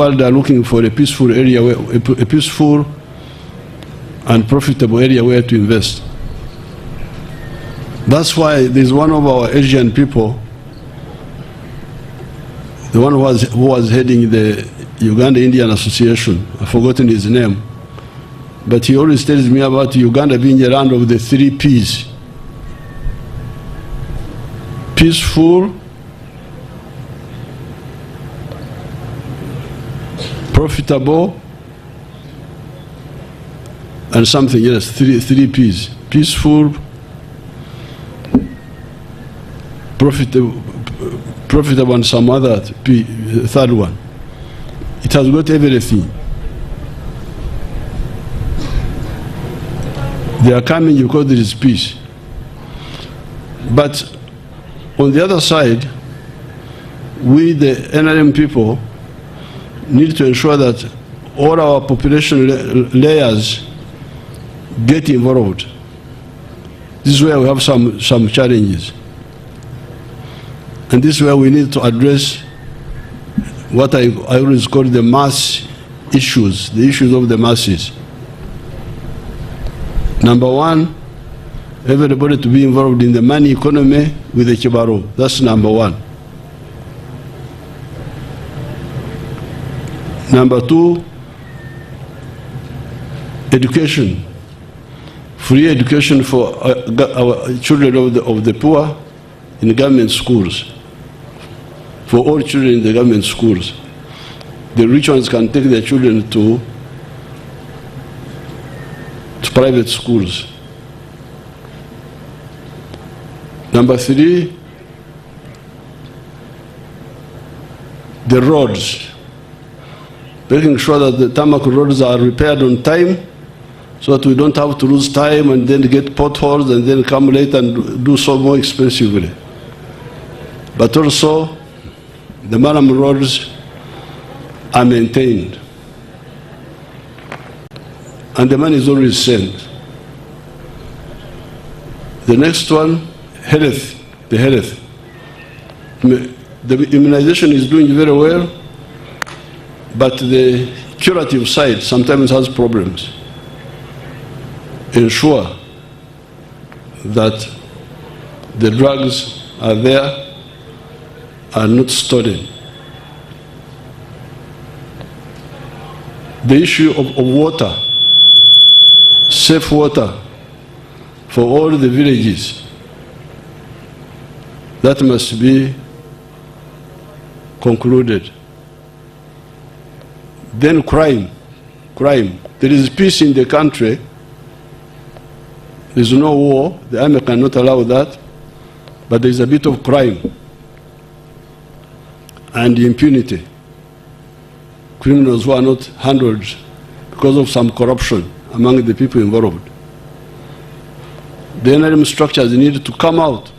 world are looking for a peaceful area, a peaceful and profitable area where to invest. That's why there's one of our Asian people, the one who was heading the Uganda-Indian Association, I've forgotten his name, but he always tells me about Uganda being a land of the 3 Ps. Peaceful, profitable, and something else, three Ps. Peaceful, profitable, and some other third one. It has got everything. They are coming because there is peace. But on the other side, we, the NRM people, need to ensure that all our population layers get involved. This is where we have some challenges. And this is where we need to address what I always call the mass issues, the issues of the masses. Number one, everybody to be involved in the money economy with the Kibaro. That's number one. Number two, education. Free education for our children of the poor in government schools. For all children in the government schools. The rich ones can take their children to private schools. Number three, the roads. Making sure that the tarmac roads are repaired on time so that we don't have to lose time and then get potholes and then come late and do so more expensively. But also, the Maram roads are maintained. And the money is always sent. The next one, health, the health. The immunization is doing very well, but the curative side sometimes has problems. Ensure that the drugs are there, are not stolen. The issue of water, safe water for all the villages, that must be concluded. Then crime. There is peace in the country. There is no war. The army cannot allow that. But there is a bit of crime and impunity. Criminals who are not handled because of some corruption among the people involved. The NRM structures need to come out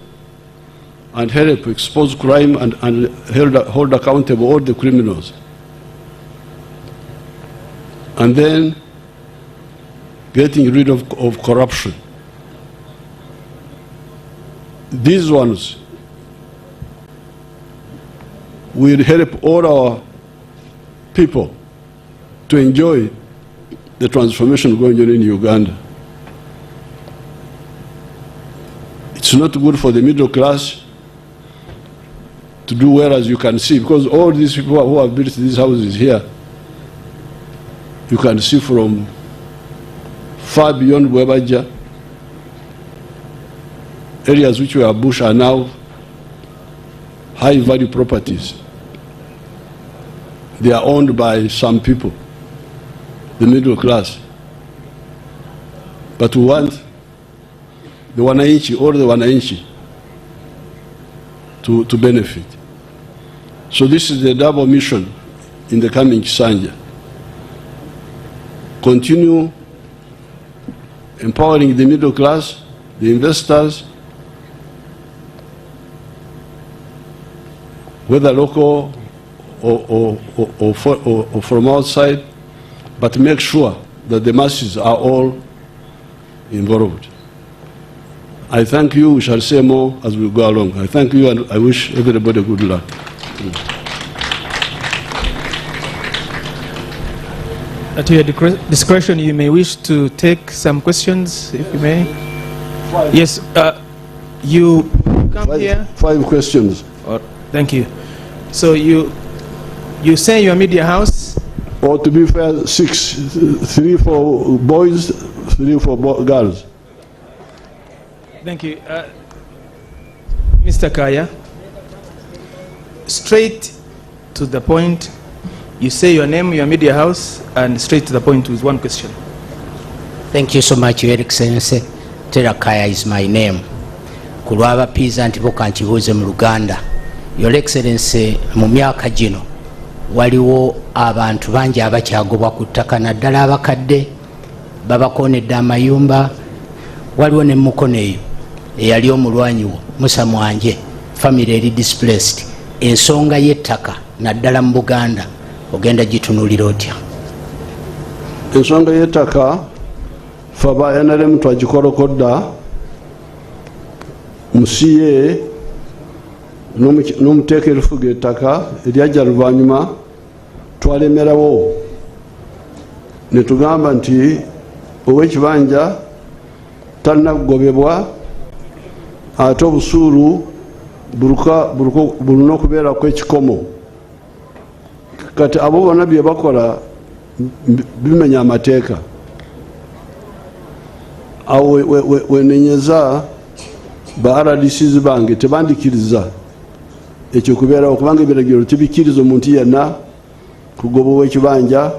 and help expose crime and hold accountable all the criminals. And then getting rid of corruption. These ones will help all our people to enjoy the transformation going on in Uganda. It's not good for the middle class to do well, as you can see, because all these people who have built these houses here, you can see from far beyond Bwebaja, areas which were bush are now high-value properties. They are owned by some people, the middle class. But we want the wananchi, all the wananchi, to benefit. So this is the double mission in the coming Kisanja. Continue empowering the middle class, the investors, whether local or from outside, but make sure that the masses are all involved. I thank you. We shall say more as we go along. I thank you, and I wish everybody good luck. At your discretion, you may wish to take some questions, if you may. Yes, you come here. 5 questions. Thank you. So you say your media house? Or to be fair, 6, 3 for boys, 3 for girls. Thank you. Mr. Kaya, straight to the point. You say your name, your media house, and straight to the point with one question. Thank you so much, Your Excellency. Tera Kaya is my name. Kulwaba Pizza Antiboka Nchibuze mu Luganda. Your Excellency, mu myaka gino waliwo abantu bangi abakyagobwa ku ttaka naddala abakadde babakoonedde amayumba. Waliwo ne mukono eyo eyali omulwanyi wo Musa Mwanje, family eri displaced. Ensonga y'ettaka naddala mu Buganda ogenda gitunulira otya? Ensonga y'ettaka faba NRM twagikolokodda musiye n'omuteeka erifuga ettaka eryajja luvannyuma twalemerawo ne tugamba nti ow'ekibanja talina kugobebwa ate obusuulu bulina okubeerako ekikomo. Kati abo bonna bye bakola bimenya amateeka. Awo wenenyeza ba RDCs bange tebandikiriza ekyo kubeerawo kubanga ebiragiro tebikiriza omuntu yenna kugoba ow'ekibanja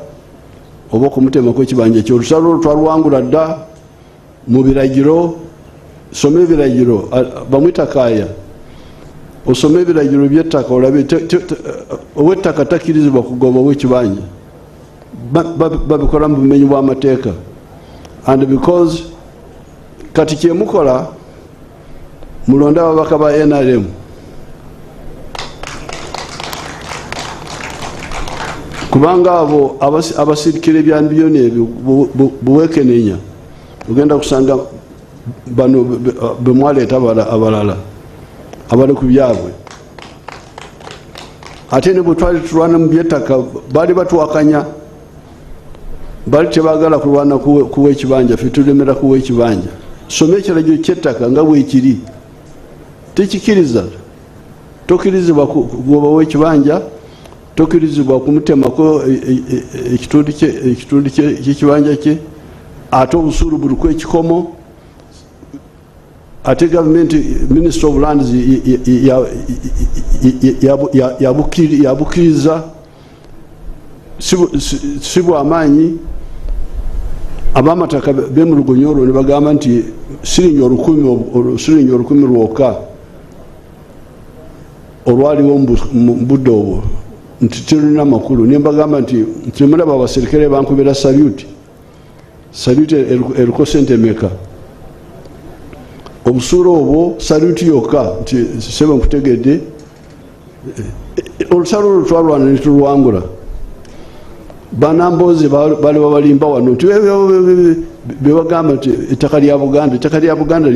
oba okumutemako ekibanja ekyo. Olusalo olwo twaluwangula dda mu biragiro. Soma ebiragiro, bamwita Kaya, osoma ebiragiro by'ettaka olabe ow'ettaka takkirizibwa kugoba ow'ekibanja. Babikola mu bumenyi bw'amateeka. And because kati kyemukola mulonda ababaka ba NRM kubanga abo abasirikira ebyambiyoni ebyo buwekenenya ogenda kusanga bano bemwaleeta abalala abali ku byabwe. Ate ne bwe twali tulwana mu by'ettaka baali batuwakanya, baali tebaagala kulwana kuwa ekibanja, ffe tulemera kuwa ekibanja. Soma ekiragiro ky'ettaka nga bwekiri, tekikiriza. Tokkirizibwa kugoba w'ekibanja, tokkirizibwa kumutemako ekitundu ky'ekibanja kye, ate obusuulu buliko ekikomo. Ate government Minister of Lands yabukiriza si bw'amaanyi. Ab'amataka b'emulugonyo olwo ne bagamba nti siringi 10,000 lwokka olwaliwo mu budde obwo nti tulina amakulu. Ne mbagamba nti mulaba abaserikale bankubira salute eriko sente meka. Obusuulu obwo salute yokka nti sebe nkutegedde. Olusalo olwo twalwana ne tulwangula. Banamboze bali babalimba wano nti bebagamba nti ettaka lya Buganda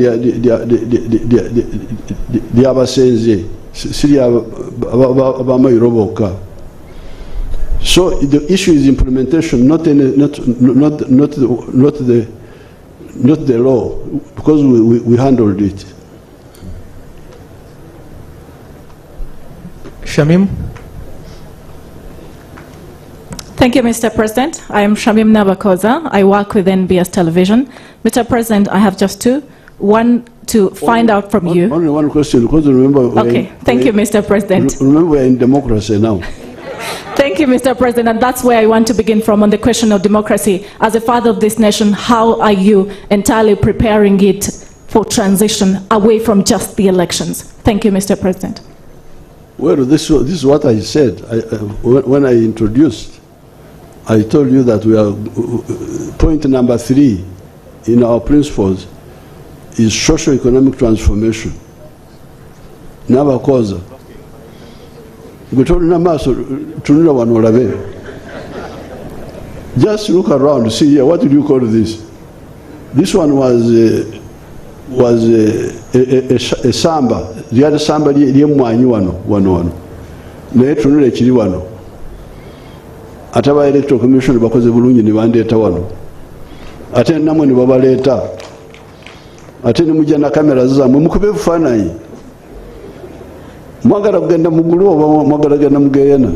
lyabasenze si ly'abamayiro bokka. So the issue is implementation, not the law, because we handled it. Shamim. Thank you, Mr. President. I am Shamim Nabakoza. I work with NBS Television. Mr. President, I have just two. One, to find out from you. Only one question, because remember... Okay, thank you, Mr. President. Remember, we're in democracy now. Thank you, Mr. President. And that's where I want to begin from, on the question of democracy. As a father of this nation, how are you entirely preparing it for transition away from just the elections? Thank you, Mr. President. Well, this is what I said. When I introduced, I told you that we are point number 3 in our principles is socio-economic transformation. Nabakoza. Just look around, see here, what do you call this? This one was a samba. The other samba ly'emwanyi wano. Naye tunula ekiri wano. ate aba electoral commission bakoze bulungi ne bandeeta wano, ate namwe ne babaleeta, ate ne mujja na kamera zammwe mukube ebifaananyi. Mwagala kugenda mugulu oba mwagala kugenda mugeeyana?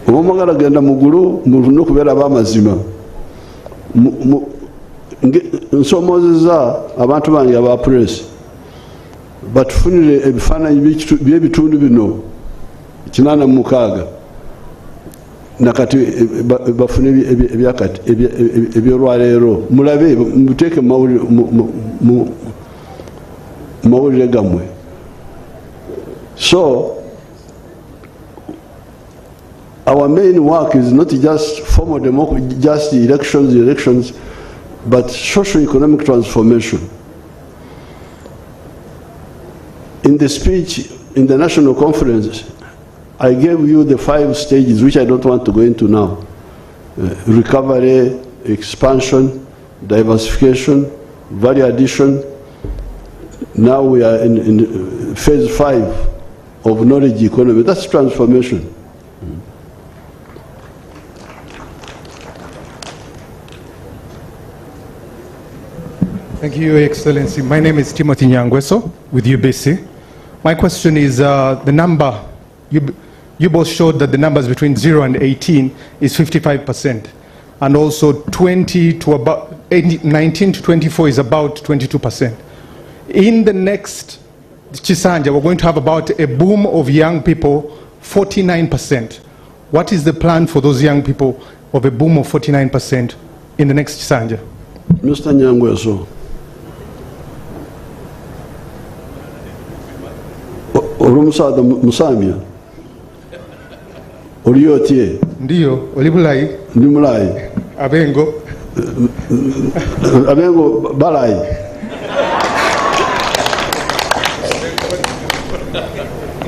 Oba mwagala kugenda mugulu mulina okubeera ab'amazima. Nsomoozezza abantu bange aba press batufunire ebifaananyi by'ebitundu bino 86 nakati bafune ebyolwaleero mulabe muteeke mu mawulire gammwe. So our main work is not just formal democracy, just elections, but socio-economic transformation. In the speech in the national conference, I gave you the 5 stages, which I don't want to go into now. Recovery, expansion, diversification, value addition. Now we are in phase 5 of knowledge economy. That's transformation. Thank you, Your Excellency. My name is Timothy Nyangweso with UBC. My question is the number, you both showed that the numbers between 0 and 18 is 55%, and also 19 to 24 is about 22%. In the next Chisanja, we're going to have about a boom of young people, 49%. What is the plan for those young people of a boom of 49% in the next Chisanja? Mr. Nyangweso, Olumusaada Musamya, oli otye? Ndiyo, oli bulayi? Ndi mulayi. Abengo? Abengo balayi.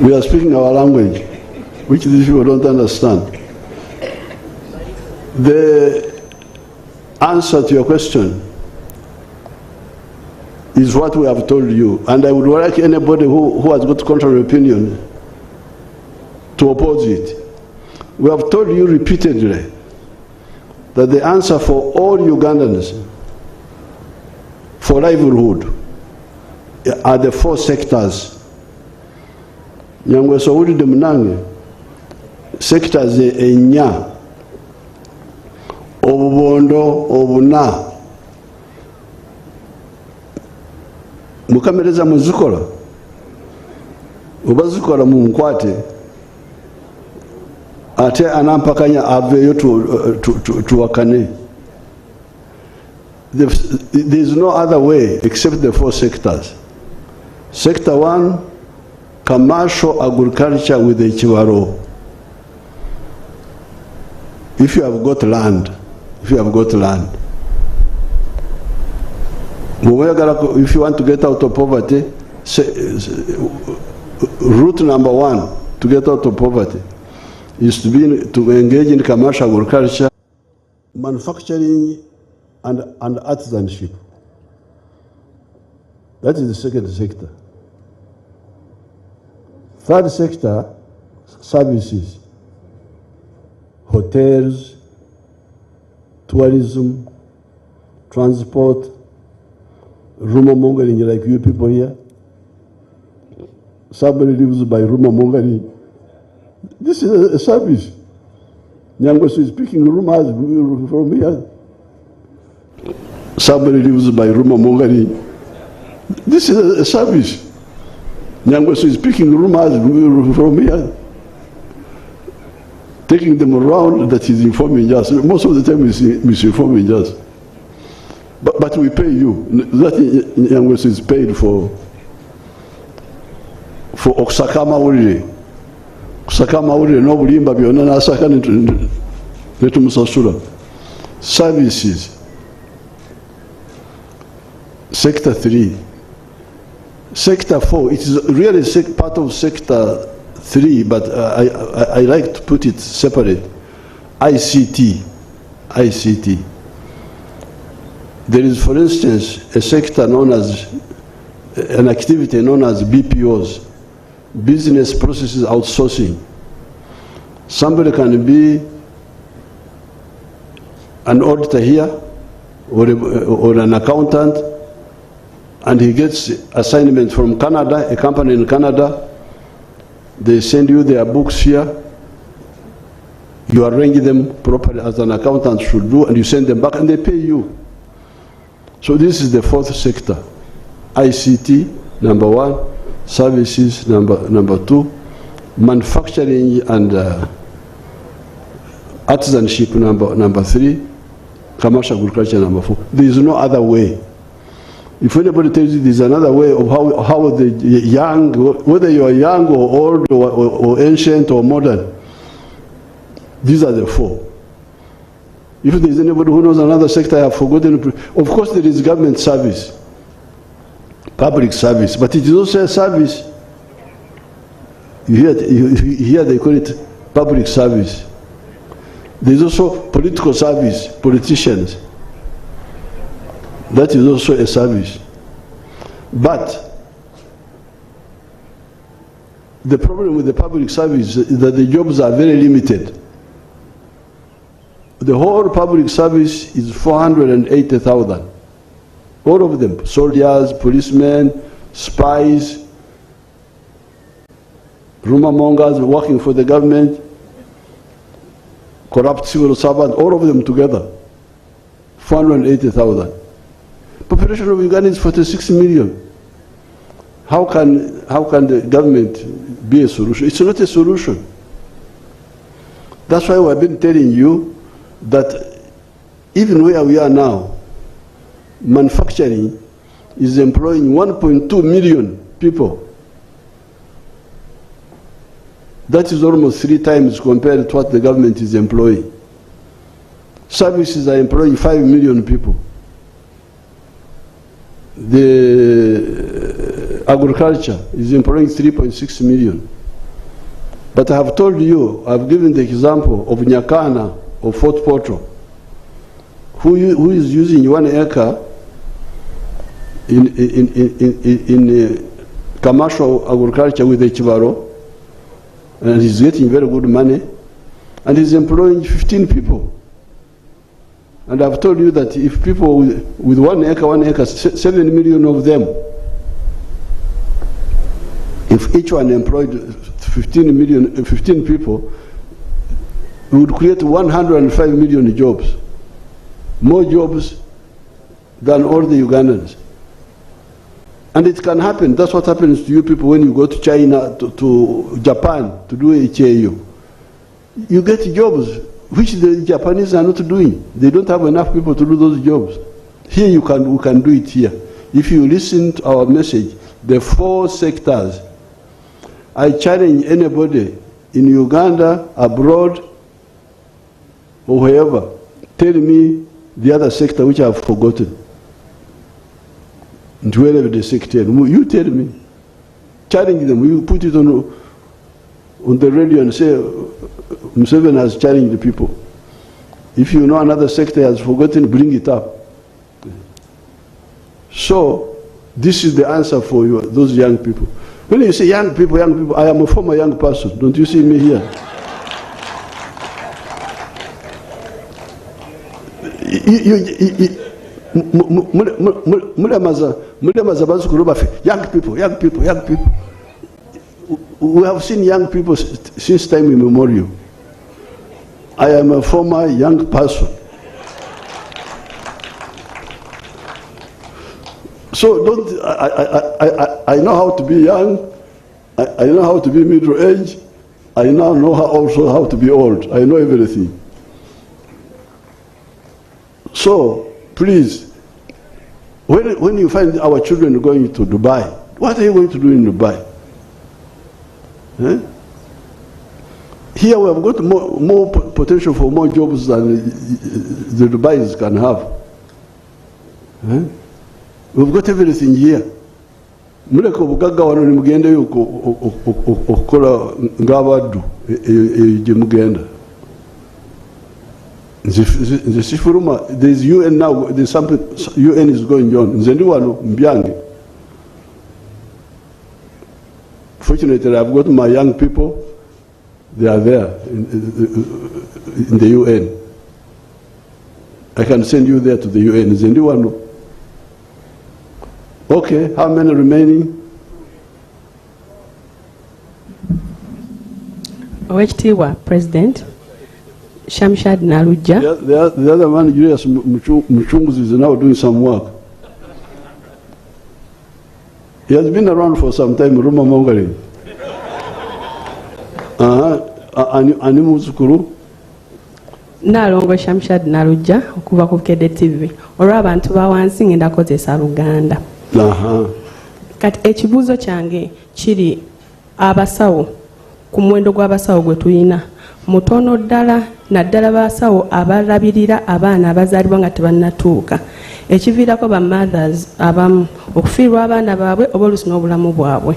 We are speaking our language, which these people don't understand. The answer to your question is what we have told you, and I would like anybody who has got contrary opinion to oppose it. We have told you repeatedly that the answer for all Ugandans for livelihood are the 4 sectors. Nyangweso wulidde munange sectors ennya: obubondo, obuna. Mukamereza muzikola oba zikola munkwate ate anampakanya aveyo tuwakane. There is no other way except the 4 sectors. Sector 1, commercial agriculture with the Chiwaro. If you have got land, if you want to get out of poverty, route number 1 to get out of poverty is to engage in commercial agriculture, manufacturing, and artisanship. That is the second sector. Third sector, services, hotels, tourism, transport, rumor mongering like you people here. Somebody lives by rumor mongering. This is a service. Nyangweso is speaking rumors from here. Somebody lives by rumor mongering. This is a service. Nyangweso is speaking rumors from here. Taking them around, that is informing us. Most of the time is misinforming us. But we pay you. That Nyangweso is paid for okusakama ulire. Kusakama ulire no bulimba byonna nasaka netumusasula. Services. Sector 3. Sector 4, it is really part of Sector 3, but I like to put it separate. ICT. There is, for instance, a sector known as, an activity known as BPOs, Business Processes Outsourcing. Somebody can be an auditor here or an accountant, and he gets assignment from Canada, a company in Canada. They send you their books here. You arrange them properly as an accountant should do, and you send them back and they pay you. So this is the fourth sector. ICT, number one. Services, number two. Manufacturing and artisanship, number three. Commercial agriculture, number four. There is no other way. If anybody tells you there's another way of how the young, whether you are young or old or ancient or modern, these are the four. If there is anybody who knows another sector, I have forgotten. Of course, there is government service, public service, but it is also a service. You hear they call it public service. There is also political service, politicians. That is also a service. But the problem with the public service is that the jobs are very limited. The whole public service is 480,000. All of them, soldiers, policemen, spies, rumor mongers working for the government, corrupt civil servants, all of them together, 480,000. Population of Uganda is 46 million. How can the government be a solution? It's not a solution. That's why we've been telling you that even where we are now, manufacturing is employing 1.2 million people. That is almost 3 times compared to what the government is employing. Services are employing 5 million people. The agriculture is employing 3.6 million. But I have told you, I've given the example of Nyakana or Fort Portal, who is using 1 acre in commercial agriculture with the Chivaro, and he's getting very good money, and he's employing 15 people. And I've told you that if people with 1 acre, 7 million of them, if each one employed 15 people, we would create 105 million jobs. More jobs than all the Ugandans. And it can happen. That's what happens to you people when you go to China, to Japan, to do HAU. You get jobs which the Japanese are not doing. They don't have enough people to do those jobs. Here we can do it here. If you listen to our message, the 4 sectors, I challenge anybody in Uganda, abroad, or wherever, tell me the other sector which I have forgotten. And wherever the sector, you tell me. Challenge them. You put it on the radio and say, Museveni has challenged the people. If you know another sector has forgotten, bring it up. So, this is the answer for you, those young people. When you say young people, I am a former young person. Don't you see me here? Young people. We have seen young people since time immemorial. I am a former young person. So I know how to be young. I know how to be middle-aged. I now know also how to be old. I know everything. So, please, when you find our children going to Dubai, what are you going to do in Dubai? Eh? Here we have got more potential for more jobs than the Dubais can have. Eh? We've got everything here. Muleke obugagga wano ne mugendeyo okukola ng'abaddu gye mugenda. Nze sifuluma. There's UN now. There's something UN is going on. Nze ndi wano mbyange. Fortunately, I've got my young people. They are there in the UN. I can send you there to the UN. Is anyone? Okay, how many remaining? Oweekitiibwa President, Shamshad Naluja. The other man, Julius Muchunguzi, is now doing some work. He has been around for some time, rumor mongering. Ani muzukuru? Nalongo Shamshad Naluja okuva ku Bukedde TV. Olw'abantu bawansi ngenda kozesa Luganda. Kati ekibuuzo kyange kiri abasawo ku muwendo gw'abasawo gwe tulina mutono ddala naddala basawo abalabirira abaana abazaalibwa nga tebannatuuka ekiviirako ba mothers abamu okufiirwa abaana baabwe oba oluusi n'obulamu bwabwe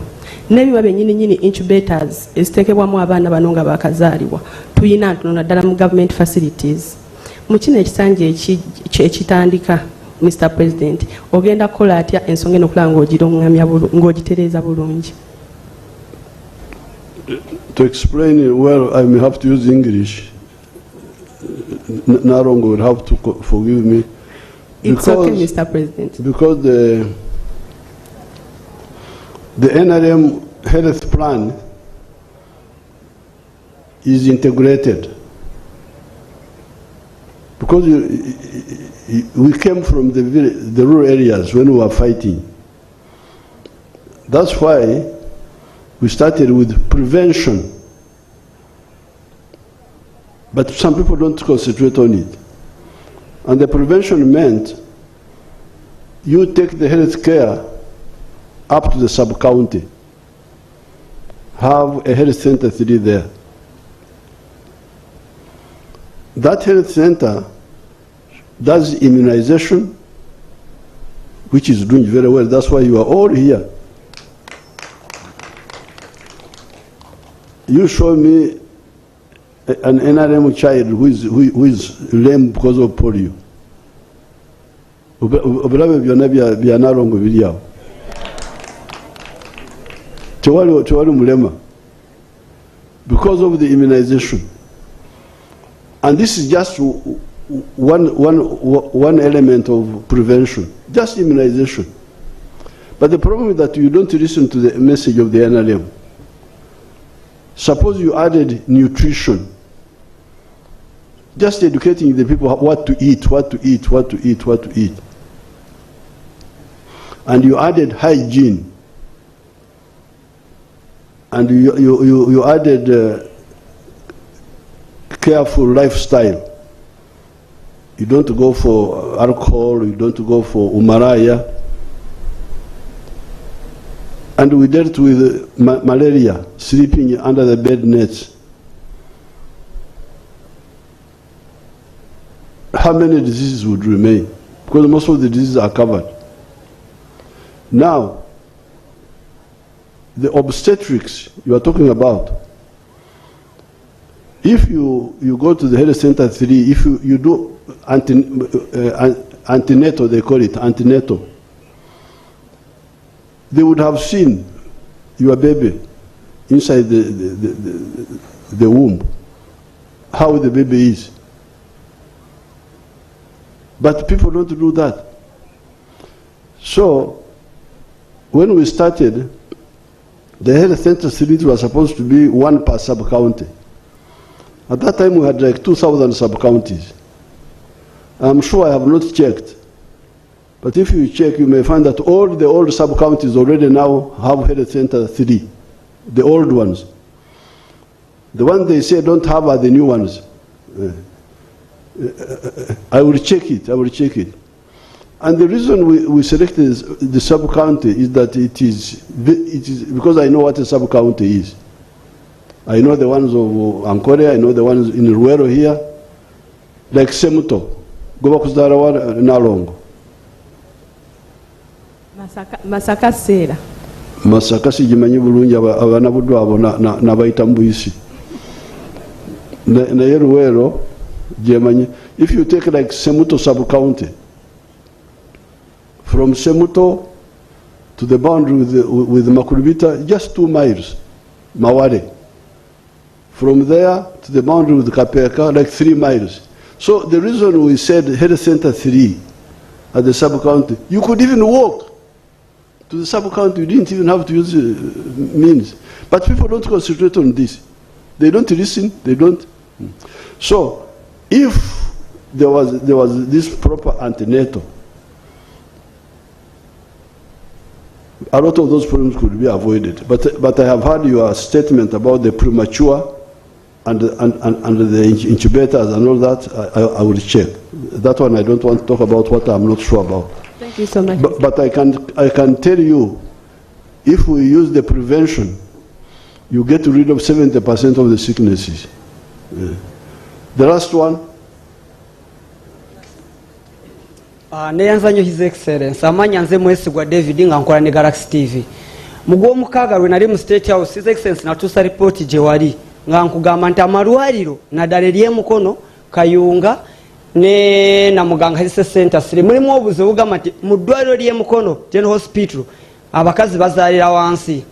n'ebiba byennyininyini incubators eziteekebwamu abaana bano nga bakazaalibwa tuyina ntono naddala mu government facilities mu kino ekisanja ekitandika Mr. President ogenda kukola atya ensonga eno okulaba ng'ogitereeza bulungi. To explain where I may have to use English, Narongo will have to forgive me. It's okay, Mr. President. Because the NRM health plan is integrated. Because we came from the rural areas when we were fighting. That's why we started with prevention. But some people don't concentrate on it. And the prevention meant you take the health care up to the sub-county. Have a health center 3 there. That health center does immunization, which is doing very well. That's why you are all here. You show me an NRM child who is lame because of polio. Obulabe byonna bya Narongo biri awo. Tewali mulema. Because of the immunization. And this is just one element of prevention, just immunization. But the problem is that you don't listen to the message of the NRM. Suppose you added nutrition, just educating the people what to eat, what to eat, what to eat, what to eat. And you added hygiene, and you added careful lifestyle. You don't go for alcohol, you don't go for umaraya. And we dealt with malaria, sleeping under the bed nets. How many diseases would remain? Because most of the diseases are covered. Now, the obstetrics you are talking about, if you go to the health center 3, if you do antenatal, they call it antenatal, they would have seen your baby inside the womb, how the baby is. But people don't do that. So, when we started, the health center cities were supposed to be 1 per sub-county. At that time, we had like 2,000 sub-counties. I'm sure I have not checked. But if you check, you may find that all the old sub-counties already now have health center 3, the old ones. The ones they say don't have are the new ones. I will check it, I will check it. And the reason we selected the sub-county is that it is because I know what a sub-county is. I know the ones of Ankole, I know the ones in Ruero here, like Semuto, Gobakuzarawa, Nalongo. Masaka Sera. Masaka sijimanyi bulungi abana buddu abo nabayita mbuyisi. Naye Ruero, jemanyi. If you take like Semuto sub-county, from Semuto to the boundary with Makurubita, just 2 miles, Maware. From there to the boundary with Kapeka, like 3 miles. So the reason we said health center 3 at the sub-county, you could even walk to the sub-county. You didn't even have to use means. But people don't concentrate on this. They don't listen. They don't. So if there was this proper antenatal, a lot of those problems could be avoided. But I have heard your statement about the premature and the incubators and all that. I will check. That one I don't want to talk about what I'm not sure about. Thank you so much. But I can tell you, if we use the prevention, you get rid of 70% of the sicknesses. Yeah. The last one. Neyanza nyo His Excellency amanya nze mwesigwa David nga nkola ne Galaxy TV mugw'omukaaga lwe nali mu State House. His Excellency natuusa report gye wali nga nkugamba nti amalwaliro naddala ery'emukono Kayunga ne Namuganga Health Center 3 mulimu obuzibu bugamba nti mu ddwaliro ly'emukono General Hospital abakazi bazaalira wansi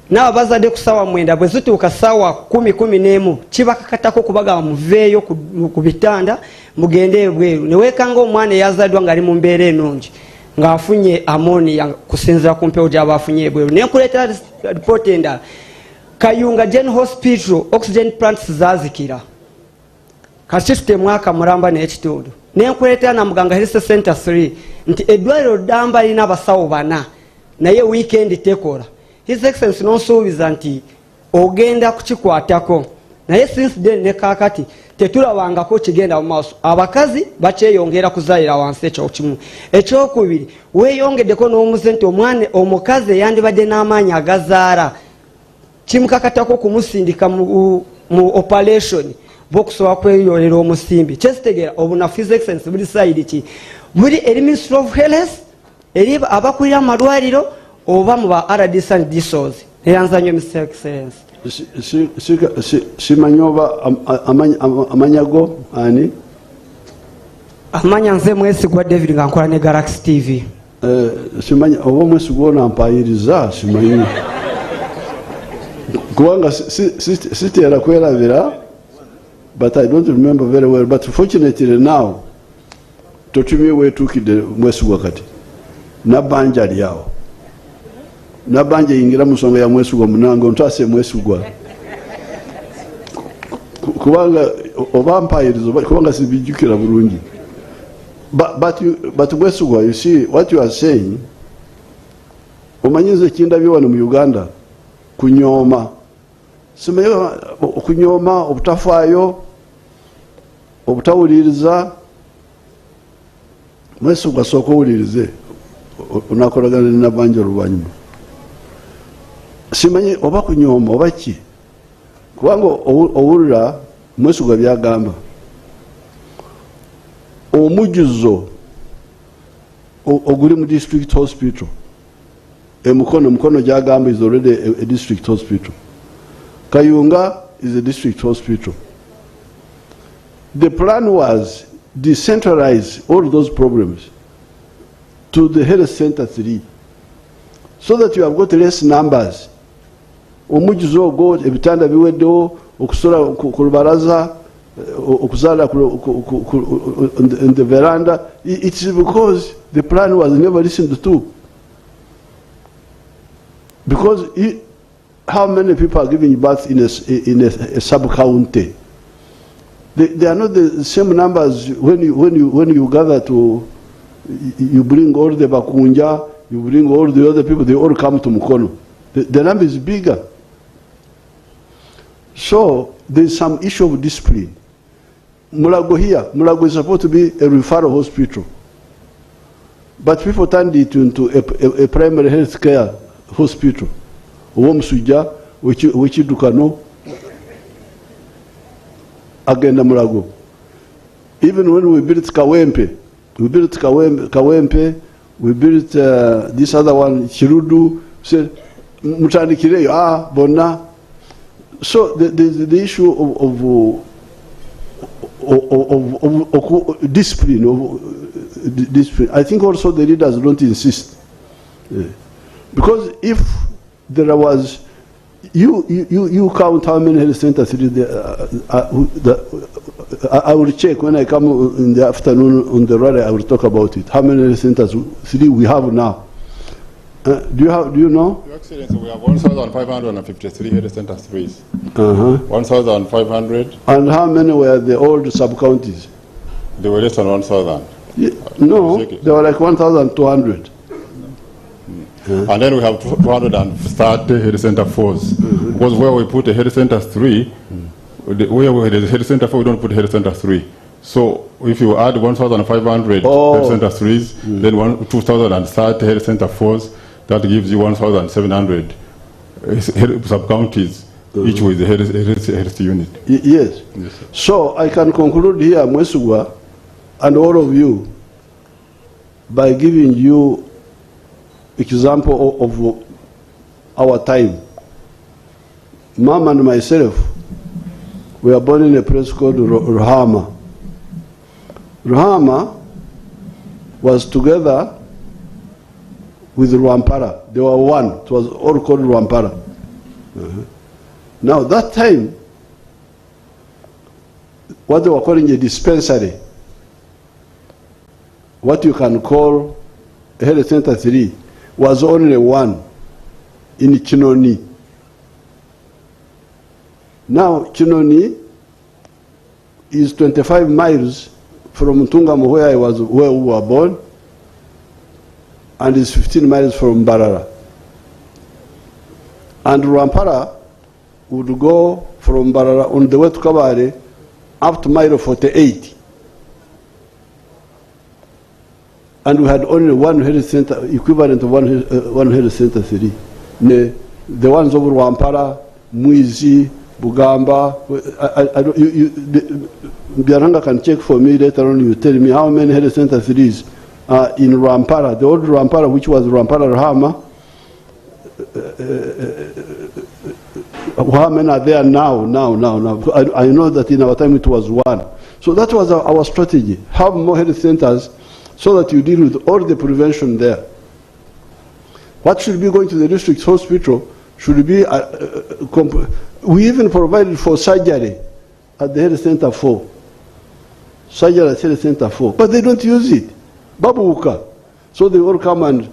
naabo bazadde ku ssaawa 9 bwe zituuka ssaawa 10-11 kibakakatako kubagamba muveeyo ku bitanda mugende ebweru ne weekanga omwana eyazaddwa ng'ali mu mbeera ennungi ng'afunye ammonia kusinziira ku mpewo gy'aba afunye ebweru. Ne nkuleetera ripoota endala Kayunga General Hospital oxygen plants zaazikira kati tutemwaka mulamba n'ekitundu. Ne nkuleetera Namuganga Health Center 3 nti eddwaliro ddamba lina abasawo 4 naye wiikendi tekola. His Excellency n'osuubiza nti ogenda kukikwatako naye since then ne kaakati tetulabangako kigenda mu maaso. Abakazi bakyeyongera kuzaalira wansi, ekyo kimu. Ekyokubiri weeyongeddeko n'omuze nti omwana omukazi eyandibadde n'amaanyi agazaala kimukakatako kumusindika mu operation b'okusobola kweyolera omusimbi. Kyesitegeera obunafu His Excellency buli side ki buli eri Ministry of Health eri abakulira amalwaliro oba mu ba RDC and DSOs. Neyanza nnyo Mr. Excellency. Simanyi oba amanyago ani? Amanya nze mwesigwa David nga nkola ne Galaxy TV. Simanyi oba mwesigwa onampayiriza simanyi. Kubanga siteera kwerabira, but I don't remember very well. But fortunately now, totumye weetuukidde mwesigwa kati. Nabanja lyawo. Nabanja yingira mu nsonga ya mwesigwa munange ontaase mwesigwa. Kubanga oba mpayiriza kubanga sibijjukira bulungi. But mwesigwa, you see what you are saying, omanyize kindabye wano mu Uganda kunyooma. Simanyi okunyooma, obutafaayo, obutawuliriza. Mwesigwa sooka owulirize onakolagana ne Nabanja oluvannyuma. Simanyi oba kunyooma oba ki, kubanga owulira mwesigwa byagamba. Omujjuzo oguli mu district hospital mukono gyagamba is already a district hospital. Kayunga is a district hospital. The plan was decentralize all those problems to the health center 3 so that you have got less numbers. Omujjuzo ogwo ebitanda biweddewo okusula ku lubalaza okuzaala in the veranda. It is because the plan was never listened to. Because how many people are giving birth in a sub-county? They are not the same numbers when you gather to, you bring all the Bakunja, you bring all the other people, they all come to Mukono. The number is bigger. So there's some issue of discipline. Mulago here, Mulago is supposed to be a referral hospital. But people turned it into a primary health care hospital. Uwomusuja, Wechidukano, agenda Mulago. Even when we built Kawempe, we built this other one, Chirudu, said, Mutanikireyo, Bona. So the issue of discipline, I think also the leaders don't insist. Because if there was, You count how many health centers I will check when I come in the afternoon on the rally. I will talk about it. How many health centers we have now? Do you know? Your Excellency, we have 1,553 health centers 3s. 1,500. And how many were the old sub-counties? They were less than 1,000. No, they were like 1,200. And then we have 230 health center 4s. Because where we put a health center 3, where we had a health center 4, we don't put health center 3. So if you add 1,500 health center 3s, then 2,030 health center 4s, that gives you 1,700 sub-counties, each with a health unit. Yes. So I can conclude here, Mwesugwa, and all of you, by giving you example of our time. Mom and myself, we were born in a place called Ruhama. Ruhama was together with Rwampara. They were one. It was all called Rwampara. Now that time, what they were calling a dispensary, what you can call a health center 3, was only one in Kinoni. Now Kinoni is 25 miles from Ntungamo, where we were born, and is 15 miles from Mbarara. And Rwampara would go from Mbarara on the way to Kabare up to mile 48. And we had only one health center, equivalent of one health center 3. The ones over Rwampara, Muizi, Bugamba. Biaranga can check for me later on. You tell me how many health center 3s are in Rwampara. The old Rwampara, which was Rwampara Rahama. How many are there now? I know that in our time it was one. So that was our strategy. Have more health centers, so that you deal with all the prevention there. What should be going to the district hospital should be, we even provided for surgery at the health center 4. Surgery at health center 4. But they don't use it. Babuka. So they all come and...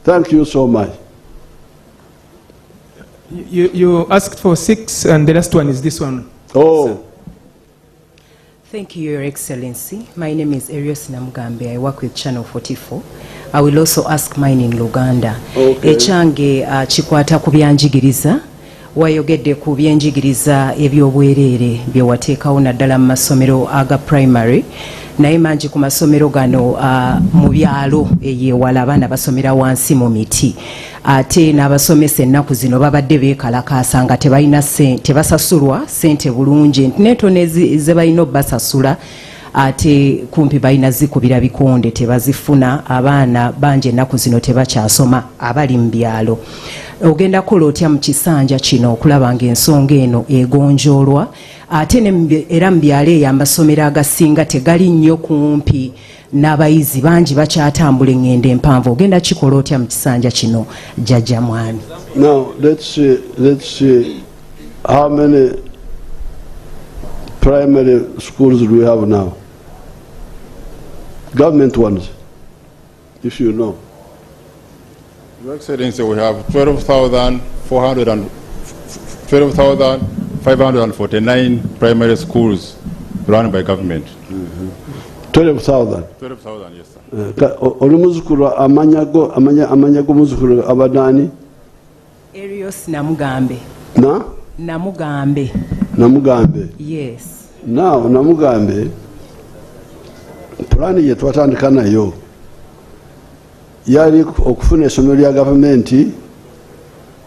Thank you so much. You asked for 6, and the last one is this one. Oh. Thank you, Your Excellency. My name is Erios Namugambe. I work with Channel 44. I will also ask mine in Luganda. Okay. Echange chikwata ku byanjigiriza. Wayogedde ku byenjigiriza ebyobwerere bye wateekawo naddala mu masomero aga primary. Naye mangi ku masomero gano mu byalo eyewala abaana basomera wansi mu miti. Ate n'abasomesa ennaku zino babadde beekalakaasa nga tebasasulwa ssente bulungi, netono ze balina obbasasula ate kumpi balina zikubira bikonde tebazifuna. Abaana bangi ennaku zino tebakyasoma abali mu byalo. Ogenda kukola otya mu kisanja kino okulaba ng'ensonga eno egonjoolwa, ate era mu byalo eyo amasomero agasinga tegali nnyo kumpi n'abayizi bangi bakyatambula engendo empanvu. Ogenda kikola otya mu kisanja kino Jjajja Mwami? Now let's see how many primary schools do we have now? Government ones, if you know. Your Excellency, we have 12,549 primary schools run by government. 12,000. 12,000, yes, sir. Olumuzukulu amanyago muzukulu abadani? Erios Namugambe. Na? Namugambe. Namugambe. Yes. Now, Namugambe, plani ye twatandika nayo yali okufuna essomero lya gavumenti,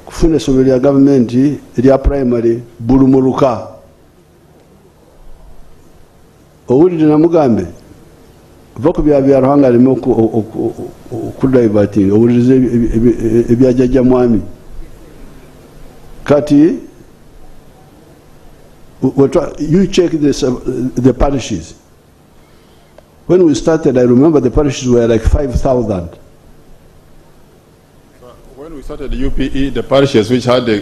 kufuna essomero lya gavumenti erya primary Bulumuluka. Owulire Namugambe? Va ku byabyarwanga aleme okudiverting, owulirize ebya Jjajja Mwami. Kati you check the parishes. When we started, I remember the parishes were like 5,000. started the UPE, the parishes which had a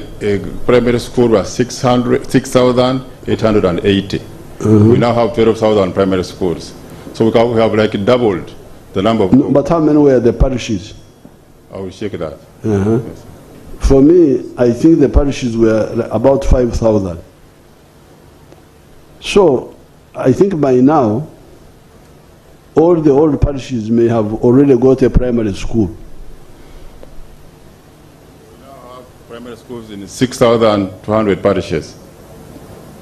primary school were 6,880. We now have 12,000 primary schools. So we have like doubled the number of... But how many were the parishes? I will check that. Yes. For me, I think the parishes were about 5,000. So I think by now, all the old parishes may have already got a primary school. We now have primary schools in 6,200 parishes.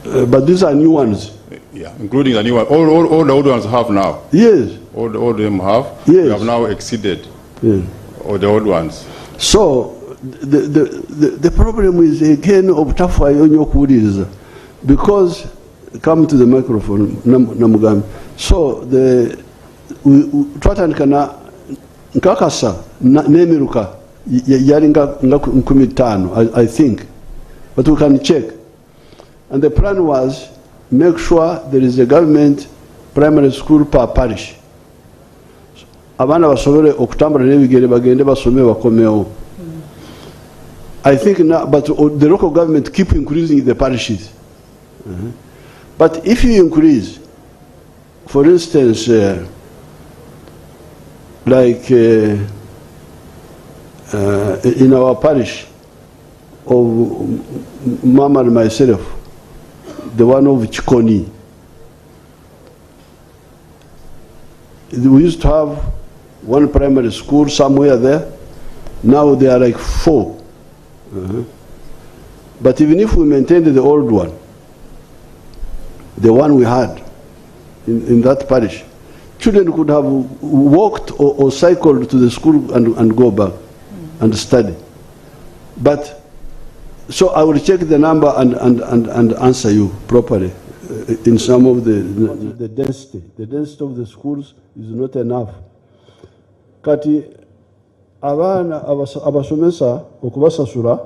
But these are new ones. Yeah, including the new one. All the old ones have now. Yes. All of them have. Yes. We have now exceeded all the old ones. So the problem is again of Tafwa Yonyokuris, because come to the microphone, Namugam. So twatanikana nkakasa nemiruka yaringa nkumitano, I think, but we can check. And the plan was make sure there is a government primary school per parish. Abana basobole okutambula nebigere bagende basome bakomewo. I think now, but the local government keep increasing the parishes. But if you increase, for instance, like in our parish of Mama and myself, the one of Chikoni, we used to have one primary school somewhere there. Now there are like 4. But even if we maintained the old one, the one we had in that parish, children could have walked or cycled to the school and go back and study. But so I will check the number and answer you properly. In some of the density of the schools is not enough. Kati abana abasomesa okubasasura,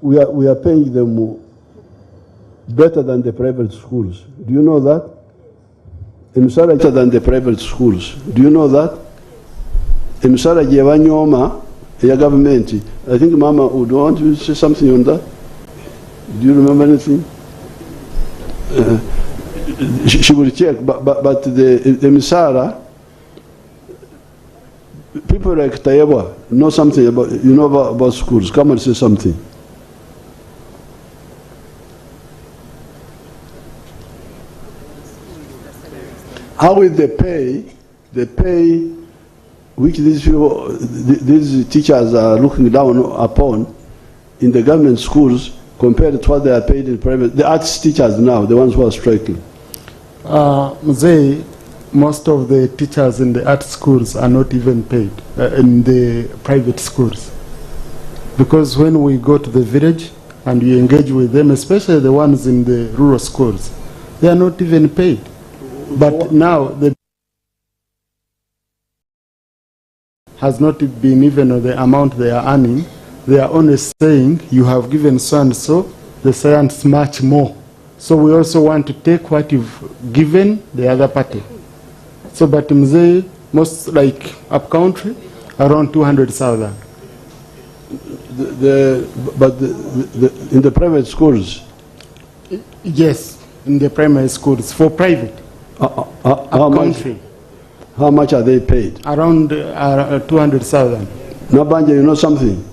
we are paying them better than the private schools. Do you know that? Emisara better than the private schools. Do you know that? Emisara jebanyoma ya government. I think Mama would want to say something on that. Do you remember anything? She will check, but the Emisara, people like Tayewa know something about, you know about schools. Come and say something. How will they pay? The pay which these people, these teachers are looking down upon in the government schools compared to what they are paid in private. The arts teachers now, the ones who are striking. Most of the teachers in the art schools are not even paid in the private schools. Because when we go to the village and we engage with them, especially the ones in the rural schools, they are not even paid. But now the has not been even the amount they are earning. They are only saying you have given so and so, the science much more. So we also want to take what you've given the other party. So but Mzee, most like up country, around 200,000. But in the private schools? Yes, in the primary schools, for private. How much are they paid? Around 200,000. Nabanja, you know something?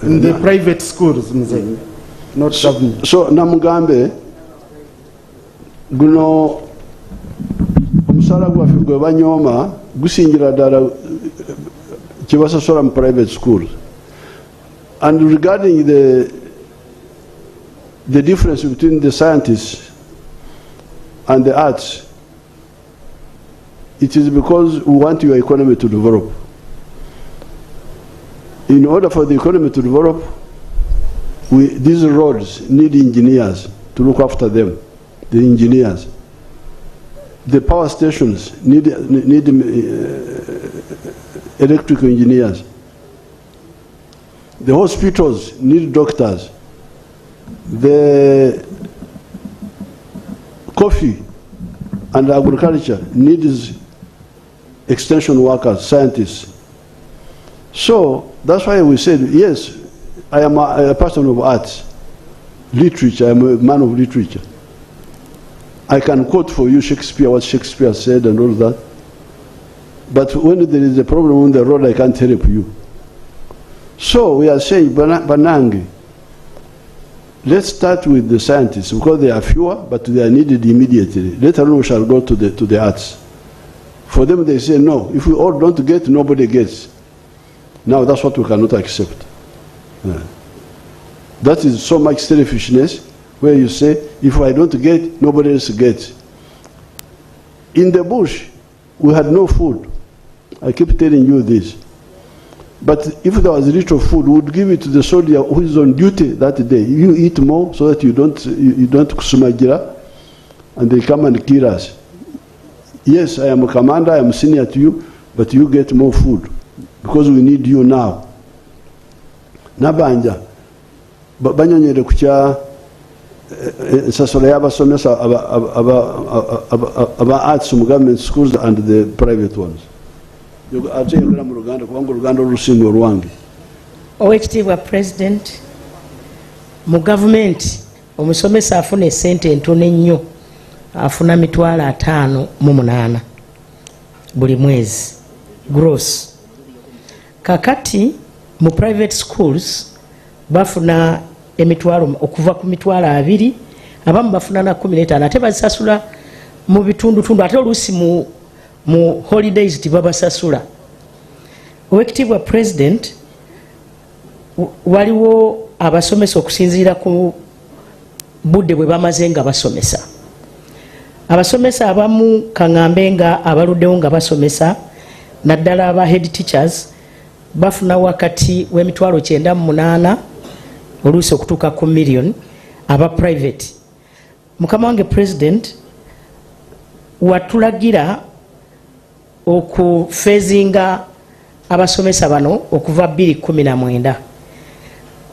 In the private schools, Mzee, not government. So Namugambe, guno omusala gwaffe gwe banyoma gusingira ddala kyebasasola mu private schools. And regarding the difference between the scientists and the arts, it is because we want your economy to develop. In order for the economy to develop, these roads need engineers to look after them, the engineers. The power stations need electrical engineers. The hospitals need doctors. The coffee and agriculture needs extension workers, scientists. So that's why we said, yes, I am a person of arts, literature, I am a man of literature. I can quote for you Shakespeare, what Shakespeare said and all that. But when there is a problem on the road, I can't help you. So we are saying, Banangi, let's start with the scientists, because they are fewer, but they are needed immediately. Later on we shall go to the arts. For them they say, no, if we all don't get, nobody gets. Now that's what we cannot accept. That is so much selfishness, where you say, if I don't get, nobody else gets. In the bush, we had no food. I keep telling you this. But if there was little food, we would give it to the soldier who is on duty that day. You eat more so that you don't kusumagira, and they come and kill us. Yes, I am a commander, I am senior to you, but you get more food because we need you now. Nabanja, banyonyere kucha ensasolo y'abasomesa aba arts mu government schools and the private ones. Ate yogera mu Luganda kubanga Oluganda olusinga olwange. Oweekitiibwa President, mu gavumenti omusomesa afuna essente entono ennyo, afuna $5,800 buli mwezi gross. Kakati mu private schools bafuna emitwalo okuva ku $20,000, abamu bafuna na 15, ate basasula mu bitundutundu, ate oluusi mu holidays tibabasasula. Oweekitiibwa President, waliwo abasomesa okusinziira ku budde bwe bamaze nga basomesa. Abasomesa abamu kaŋŋambe nga abaluddewo nga basomesa, naddala aba head teachers, bafuna wakati w'N9,800 oluusi okutuuka ku million, aba private. Mukama wange President, watulagira okufeezinga abasomesa bano okuva 2019.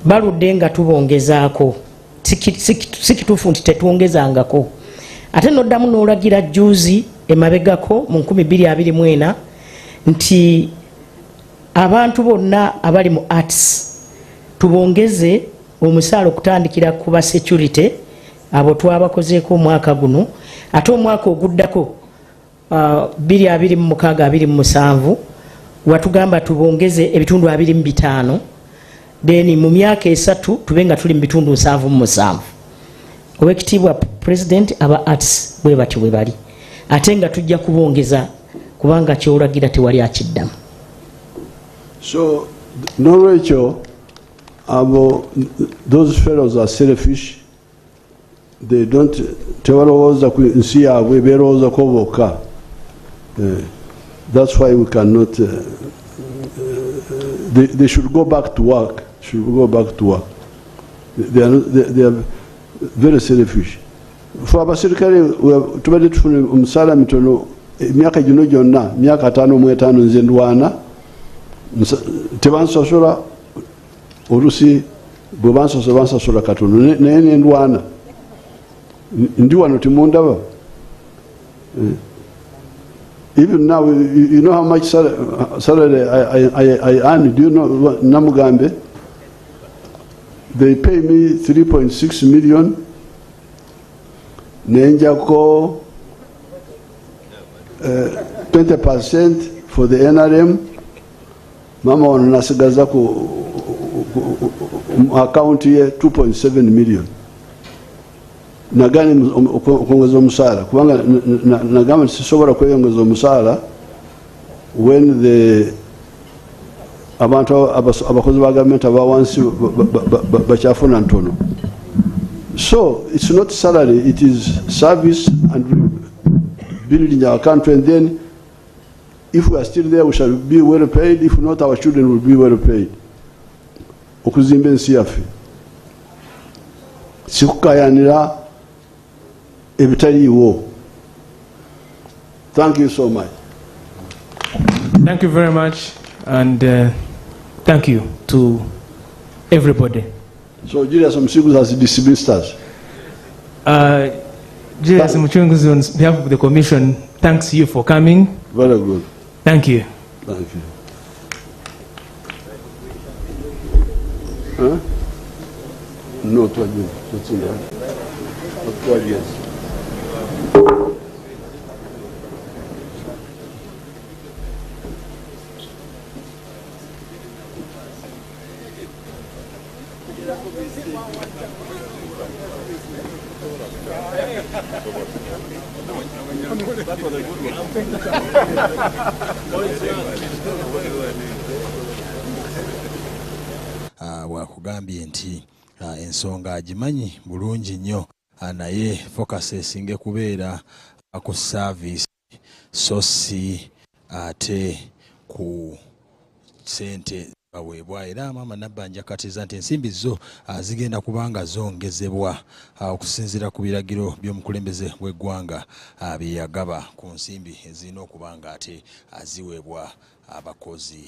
Baludde nga tubongezaako, si kituufu nti tetwongezangako. Ate noddamu n'olagira juuzi emabegako mu 2024 nti abantu bonna abali mu arts tubongeze omusaala okutandikira ku ba security, abo twabakozeeko omwaka guno, ate omwaka oguddako 2026-2027 watugamba tubongeze ebitundu 25, then mu myaka 3 tube nga tuli mu bitundu 77. Oweekitiibwa President, aba arts bwe batyo bwe bali, ate nga tujja kubongeza kubanga kyolagira tewali akiddamu. So n'olwekyo those fellows are selfish. They don't tebalowooza ku nsi yaabwe, beerowooza ko bokka. That's why we cannot they should go back to work. They are very selfish. For abasirikale tubadde tufuna omusaala mitono emyaka gino gyonna, myaka 5 nze ndwana, tebansasola olusi bwe bansasola katono, naye nendwana ndi wano timundaba. Even now, you know how much salary I earn? Do you know, Namugambe? They pay me 3.6 million. Nenjako 20% for the NRM. Mama on nasigaza ku account here 2.7 million. Nagani kuongeza omusaala kubanga nagamba sisobola kweyongeza omusaala when the abantu abakozi ba government abawansi bakyafuna ntono. So it's not salary, it is service and building our country, and then if we are still there we shall be well paid, if not our children will be well paid. Okuzimba ensi yaffe sikukayanira ebitaliiwo. Thank you so much. Thank you very much, and thank you to everybody. So Julius Mchunguzi has dismissed us. Julius Mchunguzi, on behalf of the Commission, thanks you for coming. Very good. Thank you. Thank you. No, twagenda. Yes. Wakugambye nti ensonga agimanyi bulungi nnyo naye focus esinge kubeera ku service so si ate ku sente baweebwa. Era maama Nabbanja akkatiriza nti ensimbi zo zigenda kubanga zongezebwa okusinziira ku biragiro by'omukulembeze w'eggwanga bye yagaba ku nsimbi ezirina okubanga ate ziweebwa abakozi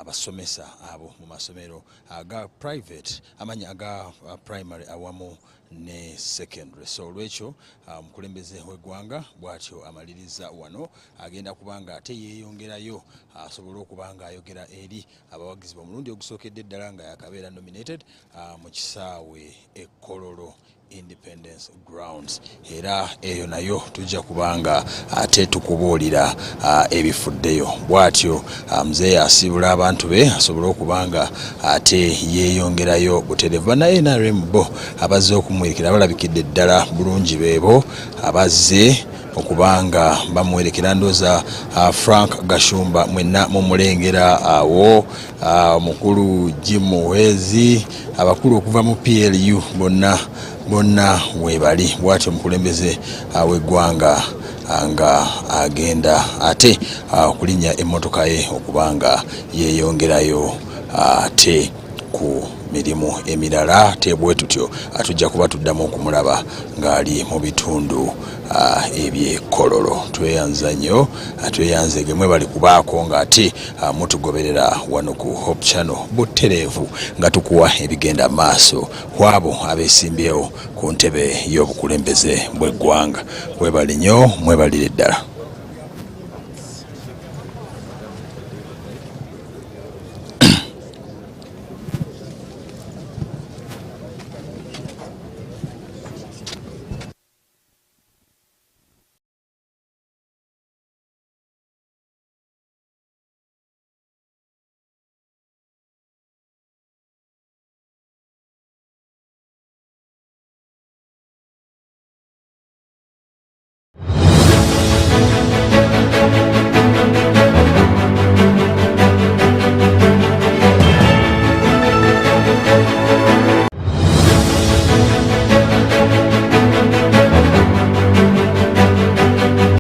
abasomesa abo mu masomero aga private amanya aga primary awamu ne secondary. So olwekyo omukulembeze w'eggwanga bw'atyo amaliriza wano agenda kubanga ate yeeyongerayo asobole okubanga ayogera eri abawagizi omulundi ogusookedde ddala nga yakabeera nominated mu kisaawe Kololo Independence Grounds. Era eyo nayo tujja kubanga ate tukubuulira ebifuddeyo. Bw'atyo mzee asibula abantu be asobole okubanga ate yeeyongerayo buterevu. Naye NRM bo abazze okumwerekera balabikidde ddala bulungi beebo abazze okubanga bamwerekera ndooza Frank Gashumba mwenna mumulengera awo mukulu Jim Muhwezi abakulu okuva mu PLU bonna webali. Bw'atyo omukulembeze w'eggwanga nga agenda ate okulinnya emmotoka ye okubanga yeeyongerayo ate ku mirimu emirala. Tebwe tutyo tujja kuba tuddamu okumulaba ng'ali mu bitundu eby'e Kololo. Tweyanza nnyo, tweyanzege mwebali kubaako ng'ate mutugoberera wano ku Hope Channel butereevu nga tukuwa ebigenda maaso kwabo abeesimbyewo ku ntebe y'obukulembeze bw'eggwanga. Mwebali nnyo, mwebalire ddala.